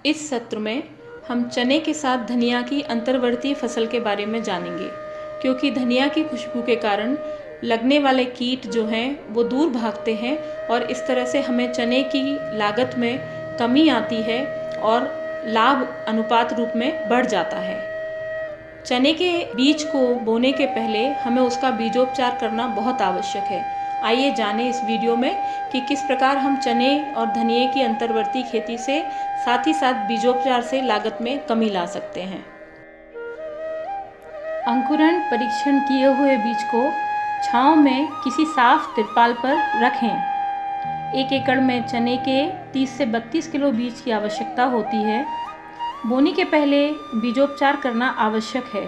इस सत्र में हम चने के साथ धनिया की अंतर्वर्ती फसल के बारे में जानेंगे, क्योंकि धनिया की खुशबू के कारण लगने वाले कीट जो हैं वो दूर भागते हैं और इस तरह से हमें चने की लागत में कमी आती है और लाभ अनुपात रूप में बढ़ जाता है। चने के बीज को बोने के पहले हमें उसका बीजोपचार करना बहुत आवश्यक है। आइए जानें इस वीडियो में कि किस प्रकार हम चने और धनिये की अंतर्वर्ती खेती से साथ ही साथ बीजोपचार से लागत में कमी ला सकते हैं। अंकुरण परीक्षण किए हुए बीज को छांव में किसी साफ तिरपाल पर रखें। 1 एकड़ में चने के 30 से 32 किलो बीज की आवश्यकता होती है। बोनी के पहले बीजोपचार करना आवश्यक है।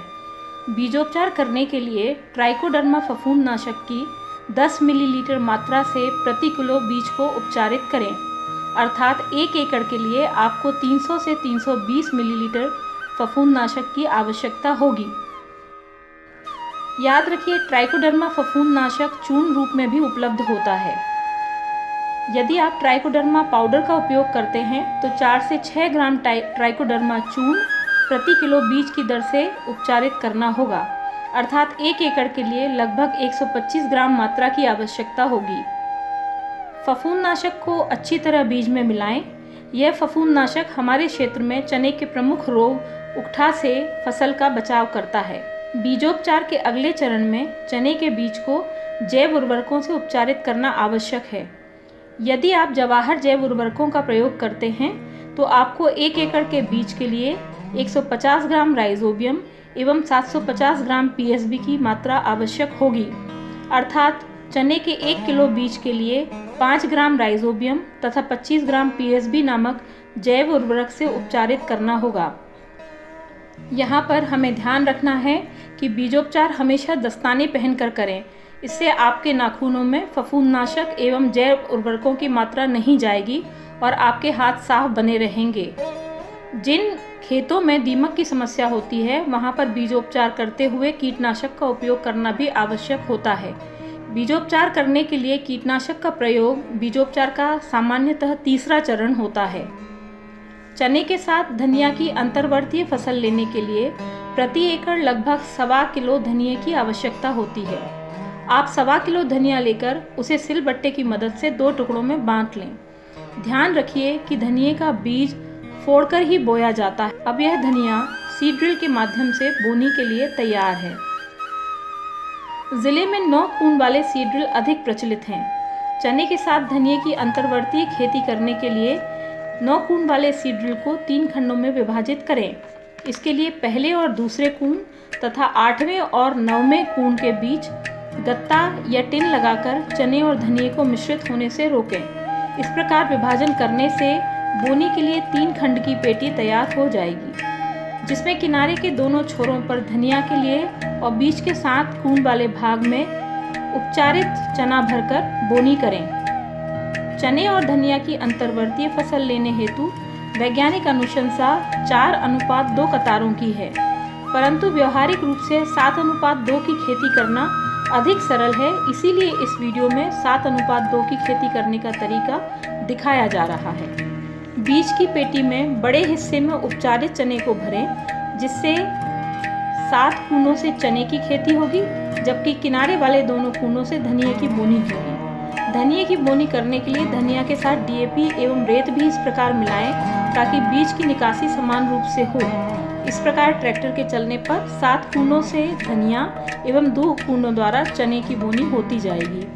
बीजोपचार करने के लिए ट्राइकोडर्मा फफूंदनाशक की 10 मिलीलीटर मात्रा से प्रति किलो बीज को उपचारित करें, अर्थात 1 एकड़ के लिए आपको 300 से 320 मिलीलीटर फफूंदनाशक की आवश्यकता होगी। याद रखिए, ट्राइकोडर्मा फफूंदनाशक चूर्ण रूप में भी उपलब्ध होता है। यदि आप ट्राइकोडर्मा पाउडर का उपयोग करते हैं तो 4 से 6 ग्राम ट्राइकोडर्मा चूर्ण प्रति किलो बीज की दर से उपचारित करना होगा, अर्थात 1 एकड़ के लिए लगभग 125 ग्राम मात्रा की आवश्यकता होगी। फफूंदनाशक को अच्छी तरह बीज में मिलाएं। यह फफूंदनाशक हमारे क्षेत्र में चने के प्रमुख रोग उकठा से फसल का बचाव करता है। बीजोपचार के अगले चरण में चने के बीज को जैव उर्वरकों से उपचारित करना आवश्यक है। यदि आप जवाहर जैव उर्वरकों का प्रयोग करते हैं तो आपको 1 एकड़ के बीज के लिए 150 ग्राम राइजोबियम एवं 750 ग्राम पीएसबी की मात्रा आवश्यक होगी, अर्थात चने के 1 किलो बीज के लिए 5 ग्राम राइजोबियम तथा 25 ग्राम पीएसबी नामक जैव उर्वरक से उपचारित करना होगा। यहाँ पर हमें ध्यान रखना है कि बीजोपचार हमेशा दस्ताने पहनकर करें। इससे आपके नाखूनों में फफूंदनाशक एवं जैव उर्वरकों की मात्रा नहीं जाएगी और आपके हाथ साफ बने रहेंगे। जिन खेतों में दीमक की समस्या होती है वहाँ पर बीजोपचार करते हुए कीटनाशक का उपयोग करना भी आवश्यक होता है। बीजोपचार करने के लिए कीटनाशक का प्रयोग बीजोपचार का सामान्यतः तीसरा चरण होता है। चने के साथ धनिया की अंतर्वर्तीय फसल लेने के लिए प्रति एकड़ लगभग 1.25 किलो धनिये की आवश्यकता होती है। आप 1.25 किलो धनिया लेकर उसे सिलबट्टे की मदद से 2 टुकड़ों में बांट लें। ध्यान रखिए कि धनिये का बीज फोड़कर ही बोया जाता है। अब यह धनिया सीड ड्रिल के माध्यम से बोनी के लिए तैयार है। जिले में 9 कून वाले सीड ड्रिल अधिक प्रचलित हैं। चने के साथ धनिये की अंतर्वर्तीय खेती करने के लिए 9 कून वाले सीड ड्रिल को 3 खंडों में विभाजित करें। इसके लिए पहले और दूसरे कून तथा 8वें और 9वें कून के बीच गत्ता या टिन लगाकर चने और धनिये को मिश्रित होने से रोकें। इस प्रकार विभाजन करने से बोनी के लिए 3 खंड की पेटी तैयार हो जाएगी, जिसमें किनारे के दोनों छोरों पर धनिया के लिए और बीच के 7 कून वाले भाग में उपचारित चना भरकर बोनी करें। चने और धनिया की अंतर्वर्तीय फसल लेने हेतु वैज्ञानिक अनुशंसा 4:2 कतारों की है, परंतु व्यवहारिक रूप से 7:2 की खेती करना अधिक सरल है। इसीलिए इस वीडियो में 7:2 की खेती करने का तरीका दिखाया जा रहा है। बीज की पेटी में बड़े हिस्से में उपचारित चने को भरें, जिससे 7 कूनों से चने की खेती होगी, जबकि किनारे वाले दोनों कूनों से धनिये की बोनी होगी। धनिये की बोनी करने के लिए धनिया के साथ डीएपी एवं रेत भी इस प्रकार मिलाएं ताकि बीज की निकासी समान रूप से हो। इस प्रकार ट्रैक्टर के चलने पर 7 कूनों से धनिया एवं 2 कूनों द्वारा चने की बोनी होती जाएगी।